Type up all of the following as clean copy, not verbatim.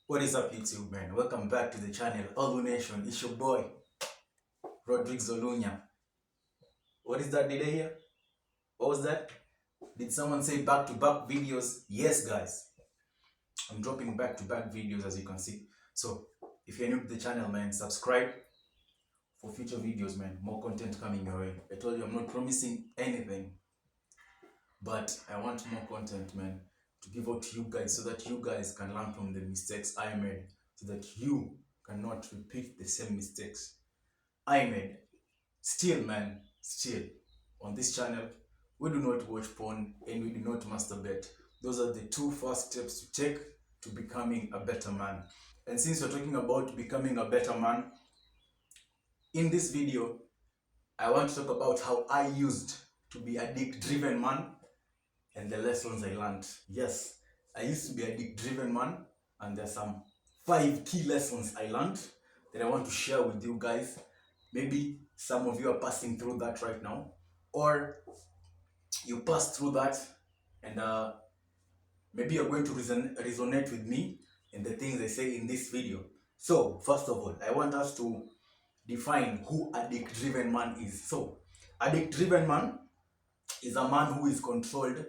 What is up, YouTube, man? Welcome back to the channel, Olu Nation. It's your boy, Rodrick Zolunya. What is that? Did I hear? What was that? Did someone say back-to-back videos? Yes, guys. I'm dropping back-to-back videos, as you can see. So, if you're new to the channel, man, subscribe for future videos, man. More content coming your way. I told you I'm not promising anything, but I want more content, man, to give out to you guys so that you guys can learn from the mistakes I made, so that you cannot repeat the same mistakes I made. Still, man, still, on this channel, we do not watch porn and we do not masturbate. Those are the two first steps to take to becoming a better man. And since we're talking about becoming a better man, in this video, I want to talk about how I used to be a dick-driven man and the lessons I learned. Yes, I used to be a dick-driven man, and there's some 5 key lessons I learned that I want to share with you guys. Maybe some of you are passing through that right now, or you passed through that, and maybe you're going to resonate with me and the things I say in this video. So, first of all, I want us to define who a dick-driven man is. So, a dick-driven man is a man who is controlled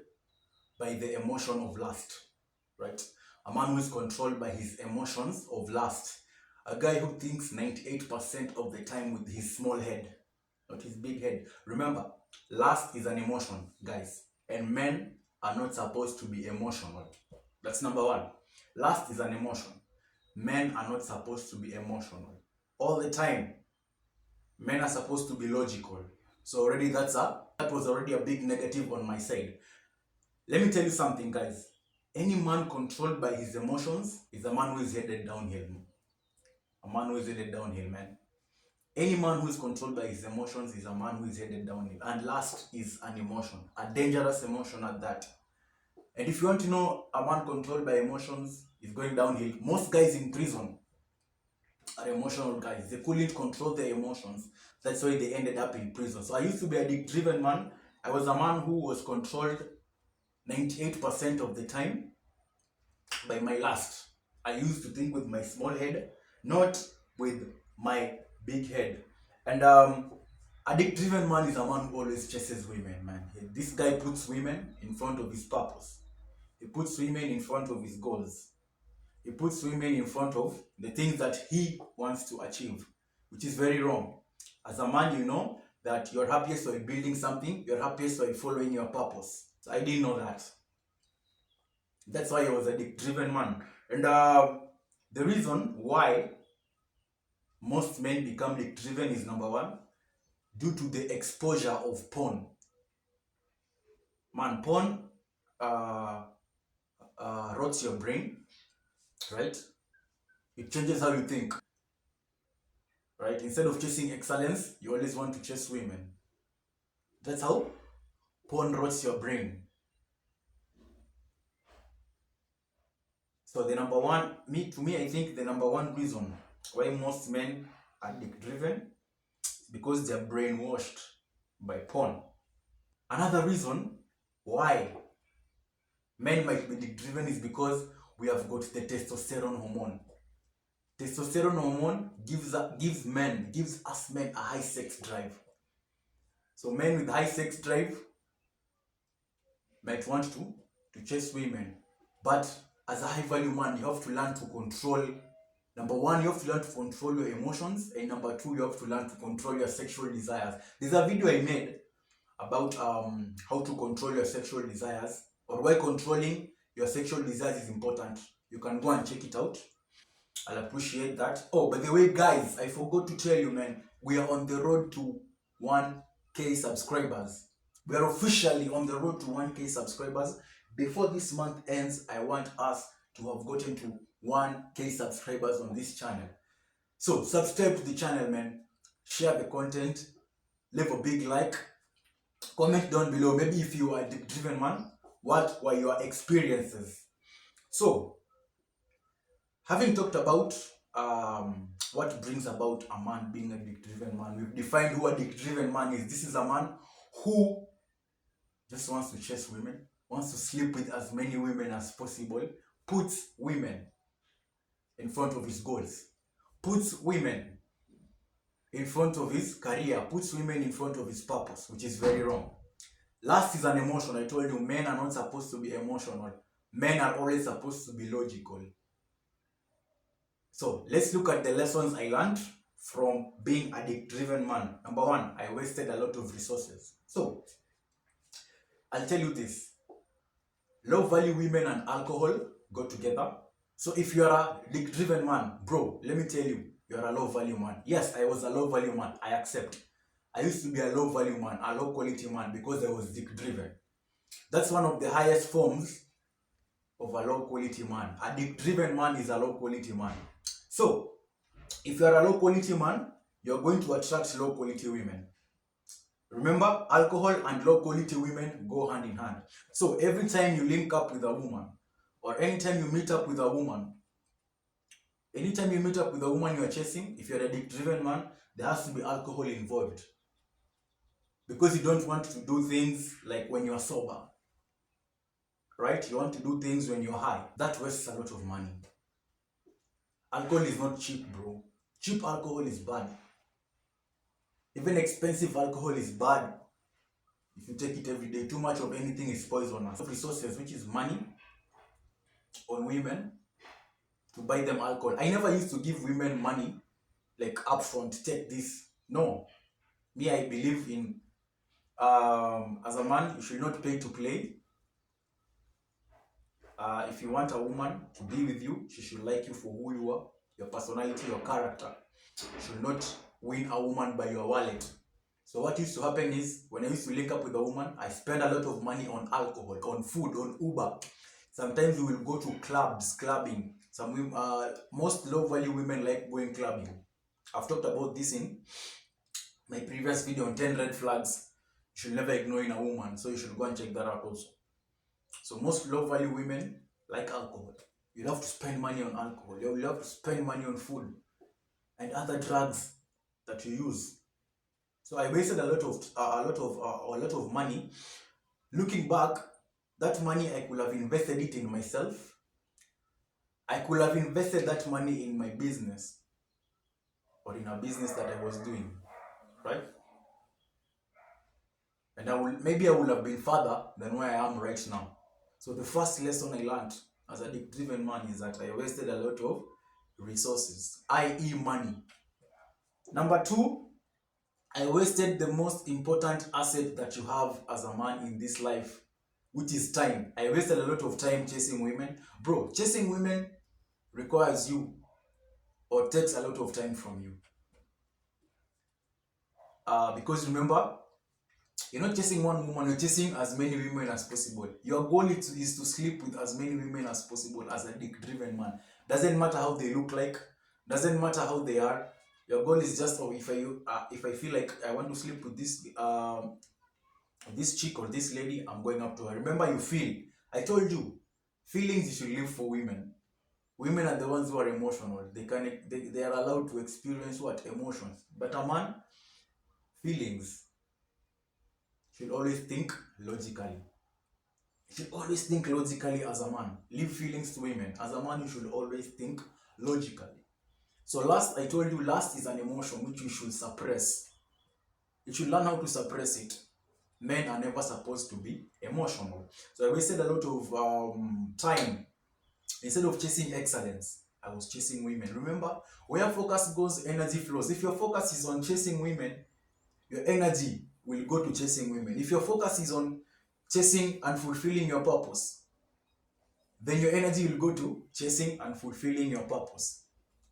by the emotion of lust, right? A man who is controlled by his emotions of lust. A guy who thinks 98% of the time with his small head, not his big head. Remember, lust is an emotion, guys, and men are not supposed to be emotional. That's number one. Lust is an emotion. Men are not supposed to be emotional. All the time, men are supposed to be logical. So already that was already a big negative on my side. Let me tell you something, guys. Any man controlled by his emotions is a man who is headed downhill. A man who is headed downhill, man. Any man who is controlled by his emotions is a man who is headed downhill. And lust is an emotion, a dangerous emotion at that. And if you want to know a man controlled by emotions is going downhill, most guys in prison are emotional guys. They couldn't control their emotions. That's why they ended up in prison. So I used to be a dick-driven man. I was a man who was controlled 98% of the time by my lust. I used to think with my small head, not with my big head. And a dick-driven man is a man who always chases women, man. This guy puts women in front of his purpose. He puts women in front of his goals. He puts women in front of the things that he wants to achieve, which is very wrong. As a man, you know that you're happiest when building something, you're happiest when following your purpose. So I didn't know that. That's why I was a dick-driven man. And the reason why most men become dick-driven is number one, due to the exposure of porn. Man, porn rots your brain, right? It changes how you think, right? Instead of chasing excellence, you always want to chase women. That's how porn rots your brain. So the number one, I think the number one reason why most men are dick-driven is because they're brainwashed by porn. Another reason why men might be dick-driven is because we have got the testosterone hormone. Testosterone hormone gives us men a high sex drive. So men with high sex drive might want to chase women. But as a high value man, you have to learn to control. Number one, you have to learn to control your emotions. And number two, you have to learn to control your sexual desires. There's a video I made about how to control your sexual desires, or why controlling your sexual desires is important. You can go and check it out. I'll appreciate that. Oh, by the way, guys, I forgot to tell you, man, we are on the road to 1K subscribers. We are officially on the road to 1K subscribers. Before this month ends, I want us to have gotten to 1K subscribers on this channel. So subscribe to the channel, man. Share the content. Leave a big like. Comment down below. Maybe if you are a dick-driven man, what were your experiences? So, having talked about what brings about a man being a dick-driven man, we've defined who a dick-driven man is. This is a man who just wants to chase women, wants to sleep with as many women as possible, puts women in front of his goals, puts women in front of his career, puts women in front of his purpose, which is very wrong. Lust is an emotion. I told you, men are not supposed to be emotional. Men are always supposed to be logical. So let's look at the lessons I learned from being a dick-driven man. Number one, I wasted a lot of resources. So I'll tell you this. Low value women and alcohol go together. So if you are a dick-driven man, bro, let me tell you, you are a low value man. Yes, I was a low value man. I accept. I used to be a low value man, a low quality man because I was dick-driven. That's one of the highest forms of a low quality man. A dick-driven man is a low quality man. So if you are a low quality man, you're going to attract low quality women. Remember, alcohol and low quality women go hand in hand. So every time you link up with a woman, or anytime you meet up with a woman, anytime you meet up with a woman you are chasing, if you're a dick-driven man, there has to be alcohol involved. Because you don't want to do things like when you're sober. Right? You want to do things when you're high. That wastes a lot of money. Alcohol is not cheap, bro. Cheap alcohol is bad. Even expensive alcohol is bad. If you take it every day, too much of anything is poisonous. Resources, which is money, on women to buy them alcohol. I never used to give women money like upfront, take this. No. Me, I believe in as a man, you should not pay to play. If you want a woman to be with you, she should like you for who you are, your personality, your character. You should not win a woman by your wallet. So what used to happen is, when I used to link up with a woman, I spend a lot of money on alcohol, on food, on Uber. Sometimes we will go to clubs, clubbing. Most low-value women like going clubbing. I've talked about this in my previous video on 10 red flags you should never ignore in a woman. So you should go and check that out also. So most low-value women like alcohol. You have to spend money on alcohol. You have to spend money on food and other drugs that you use. So I wasted a lot of money. Looking back, that money I could have invested it in myself. I could have invested that money in my business or in a business that I was doing, right? And maybe I would have been further than where I am right now. So the first lesson I learned as a dick-driven man is that I wasted a lot of resources, i.e. money. Number two, I wasted the most important asset that you have as a man in this life, which is time. I wasted a lot of time chasing women. Bro, chasing women requires you or takes a lot of time from you. Because remember, you're not chasing one woman, you're chasing as many women as possible. Your goal is to sleep with as many women as possible as a dick-driven man. Doesn't matter how they look like, doesn't matter how they are. Your goal is just, if I feel like I want to sleep with this chick or this lady, I'm going up to her. Remember, you feel. I told you, feelings you should live for women. Women are the ones who are emotional. They are allowed to experience what? Emotions. But a man, feelings, should always think logically. You should always think logically as a man. Leave feelings to women. As a man, you should always think logically. So lust, I told you, lust is an emotion which you should suppress. You should learn how to suppress it. Men are never supposed to be emotional. So I wasted a lot of time. Instead of chasing excellence, I was chasing women. Remember, where focus goes, energy flows. If your focus is on chasing women, your energy will go to chasing women. If your focus is on chasing and fulfilling your purpose, then your energy will go to chasing and fulfilling your purpose.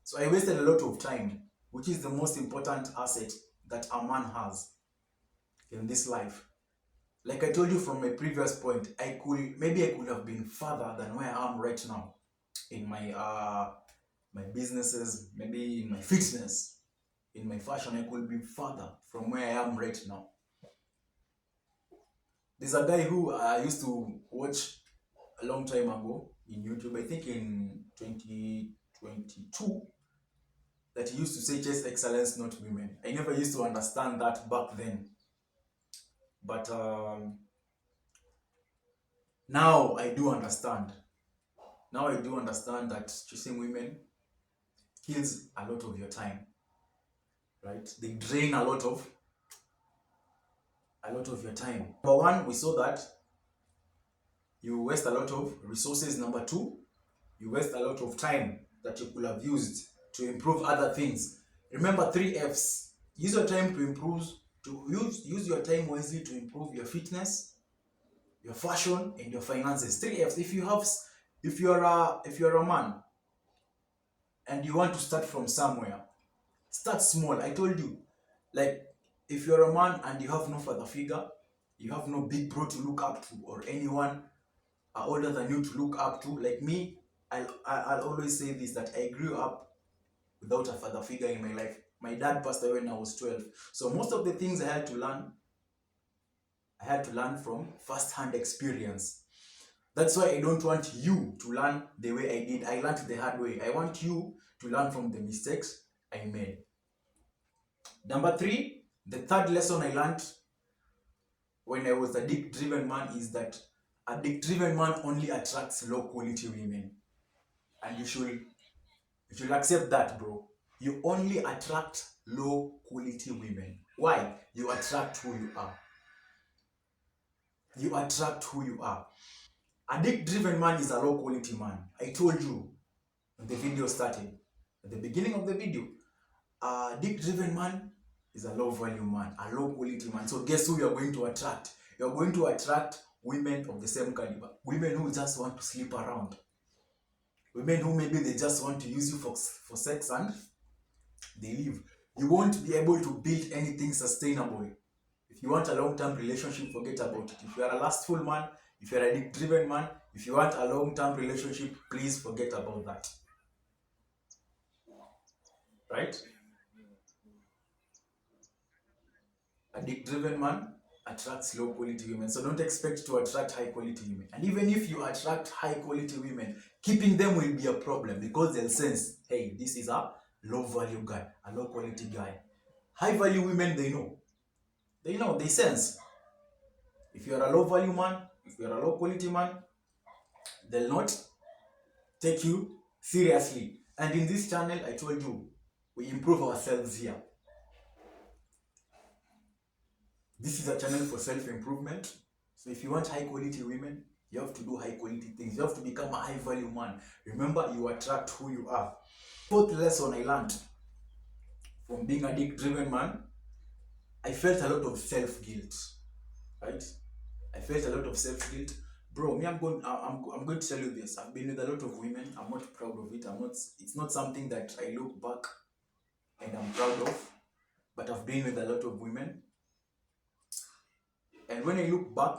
So I wasted a lot of time, which is the most important asset that a man has in this life. Like I told you from my previous point, maybe I could have been further than where I am right now in my businesses, maybe in my fitness, in my fashion. I could be further from where I am right now. There's a guy who I used to watch a long time ago in YouTube, I think in 2022, that he used to say chase excellence, not women. I never used to understand that back then. But now I do understand. Now I do understand that chasing women kills a lot of your time, right? They drain a lot of your time. Number one, we saw that you waste a lot of resources. Number two, you waste a lot of time that you could have used to improve other things. Remember 3 F's. Use your time to improve, use your time wisely to improve your fitness, your fashion, and your finances. 3 F's. If you're a man and you want to start from somewhere, start small. I told you, like, if you're a man and you have no father figure, you have no big bro to look up to, or anyone older than you to look up to, like me, I'll always say this, that I grew up without a father figure in my life. My dad passed away when I was 12. So most of the things I had to learn from first-hand experience. That's why I don't want you to learn the way I did. I learned the hard way. I want you to learn from the mistakes I made. Number three, the third lesson I learned when I was a dick-driven man is that a dick-driven man only attracts low-quality women. And you should accept that, bro. You only attract low-quality women. Why? You attract who you are. You attract who you are. A dick-driven man is a low-quality man. I told you when the video started, at the beginning of the video, a dick-driven man is a low-value man, a low-quality man. So guess who you're going to attract? You're going to attract women of the same caliber. Women who just want to sleep around. Women who maybe they just want to use you for sex and they leave. You won't be able to build anything sustainable. If you want a long-term relationship, forget about it. If you are a lustful man, if you are a dick-driven man, if you want a long-term relationship, please forget about that. Right? A dick-driven man attracts low-quality women. So don't expect to attract high-quality women. And even if you attract high-quality women, keeping them will be a problem because they'll sense, hey, this is a low-value guy, a low-quality guy. High-value women, they know. They sense. If you're a low-value man, if you're a low-quality man, they'll not take you seriously. And in this channel, I told you, we improve ourselves here. This is a channel for self-improvement. So if you want high-quality women, you have to do high-quality things. You have to become a high-value man. Remember, you attract who you are. Fourth lesson I learned from being a dick-driven man, I felt a lot of self-guilt. Right? I felt a lot of self-guilt. Bro, me, I'm going to tell you this. I've been with a lot of women. I'm not proud of it. It's not something that I look back and I'm proud of. But I've been with a lot of women. And when I look back,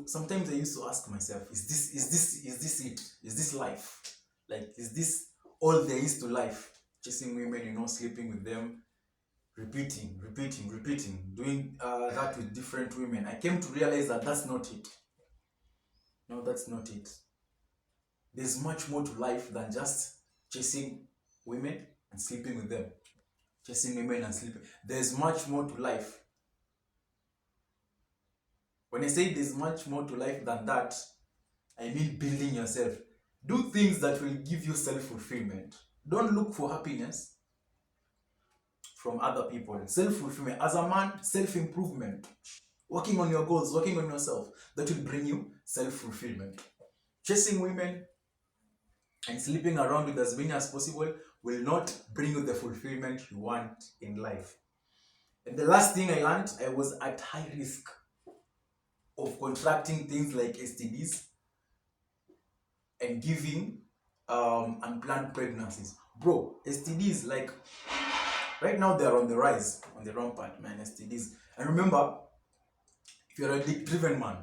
sometimes I used to ask myself, is this it? Is this life? Like, is this all there is to life? Chasing women, sleeping with them, repeating, doing that with different women. I came to realize that that's not it. No, that's not it. There's much more to life than just chasing women and sleeping with them. Chasing women and sleeping. There's much more to life. When I say there's much more to life than that, I mean building yourself. Do things that will give you self-fulfillment. Don't look for happiness from other people. Self-fulfillment. As a man, self-improvement. Working on your goals, working on yourself. That will bring you self-fulfillment. Chasing women and sleeping around with as many as possible will not bring you the fulfillment you want in life. And the last thing I learned, I was at high risk of contracting things like STDs and giving unplanned pregnancies. Bro, STDs, like, right now they're on the rise, on the rampant, man, STDs. And remember, if you're a dick-driven man,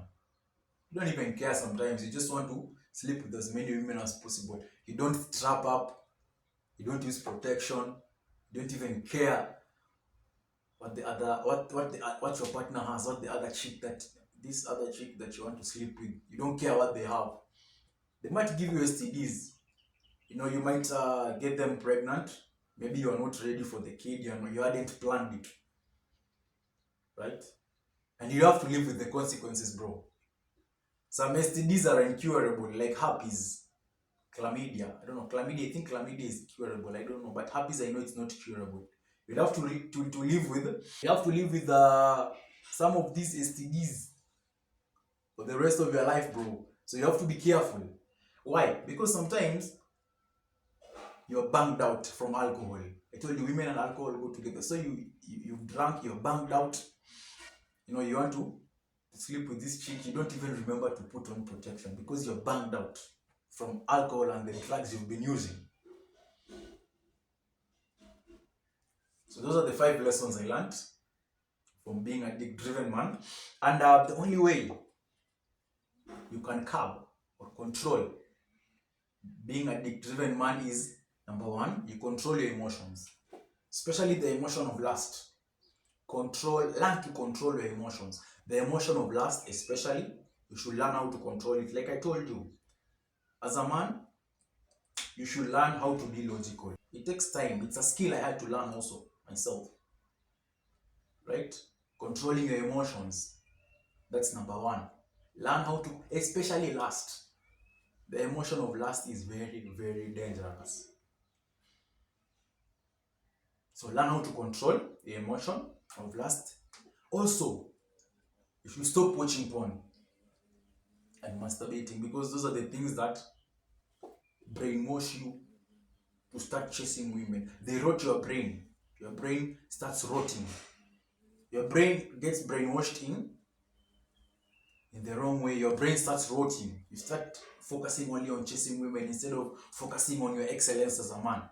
you don't even care sometimes. You just want to sleep with as many women as possible. You don't trap up. You don't use protection. You don't even care what your partner has, this other chick that you want to sleep with. You don't care what they have. They might give you STDs. You might get them pregnant. Maybe you are not ready for the kid. You hadn't planned it. Right? And you have to live with the consequences, bro. Some STDs are incurable, like herpes. chlamydia. I don't know. Chlamydia, I think chlamydia is curable. I don't know. But herpes, I know it's not curable. You'll have to live with. You have to live with some of these STDs for the rest of your life, bro. So you have to be careful. Why? Because sometimes you're banged out from alcohol. I told you, women and alcohol go together. So you've drunk, you're banged out. You know, you want to sleep with this chick, you don't even remember to put on protection because you're banged out from alcohol and the drugs you've been using. So those are the 5 lessons I learned from being a dick-driven man. And the only way you can curb or control being a dick-driven man is, number 1, you control your emotions, especially the emotion of lust. Learn to control your emotions. The emotion of lust, especially, you should learn how to control it. Like I told you, as a man, you should learn how to be logical. It takes time. It's a skill I had to learn also myself. Right? Controlling your emotions. That's number 1. Learn how to, especially lust. The emotion of lust is very, very dangerous. So learn how to control the emotion of lust. Also, you should stop watching porn and masturbating, because those are the things that brainwash you to start chasing women. They rot your brain. Your brain starts rotting. Your brain gets brainwashed in the wrong way. Your brain starts rotting. You start focusing only on chasing women instead of focusing on your excellence as a man.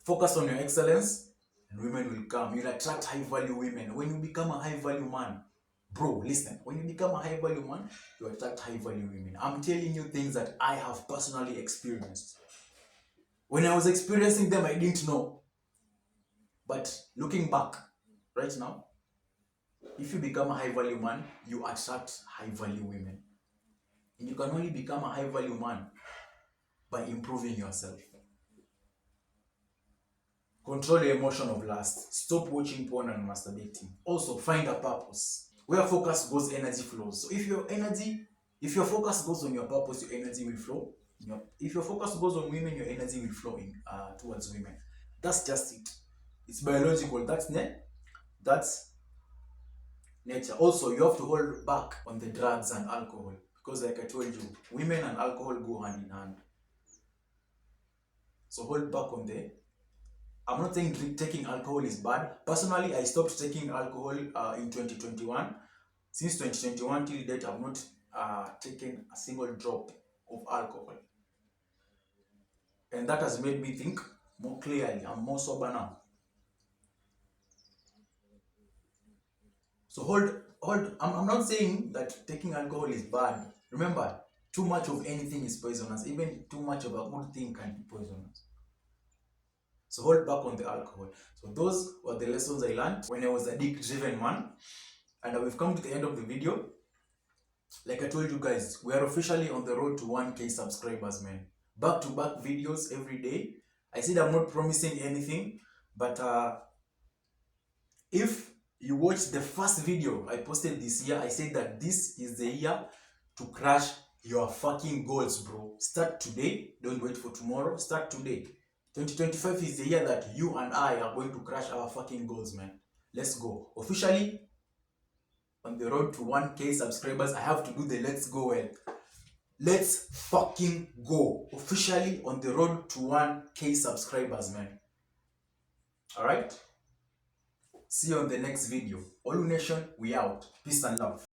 Focus on your excellence and women will come. You'll attract high value women. When you become a high value man, bro, listen, when you become a high value man, you attract high value women. I'm telling you things that I have personally experienced. When I was experiencing them, I didn't know. But looking back right now, if you become a high value man, you attract high value women. And you can only become a high value man by improving yourself. Control your emotion of lust. Stop watching porn and masturbating. Also, find a purpose. Where focus goes, energy flows. So if your focus goes on your purpose, your energy will flow. If your focus goes on women, your energy will flow towards women. That's just it. It's biological. That's nature. Also, you have to hold back on the drugs and alcohol, because like I told you, women and alcohol go hand in hand. So hold back on I'm not saying taking alcohol is bad. Personally, I stopped taking alcohol in 2021. Since 2021 till date, I've not taken a single drop of alcohol. And that has made me think more clearly. I'm more sober now. So I'm not saying that taking alcohol is bad. Remember, too much of anything is poisonous. Even too much of a good thing can be poisonous. So hold back on the alcohol. So those were the lessons I learned when I was a dick-driven man. And we've come to the end of the video. Like I told you guys, we are officially on the road to 1K subscribers, man. Back-to-back videos every day. I said I'm not promising anything, but if you watch the first video I posted this year, I said that this is the year to crush your fucking goals, bro. Start today. Don't wait for tomorrow. Start today. 2025 is the year that you and I are going to crush our fucking goals, man. Let's go. Officially on the road to 1K subscribers. I have to do the let's go well. Let's fucking go. Officially on the road to 1K subscribers, man. Alright? See you on the next video. Olu Nation, we out. Peace and love.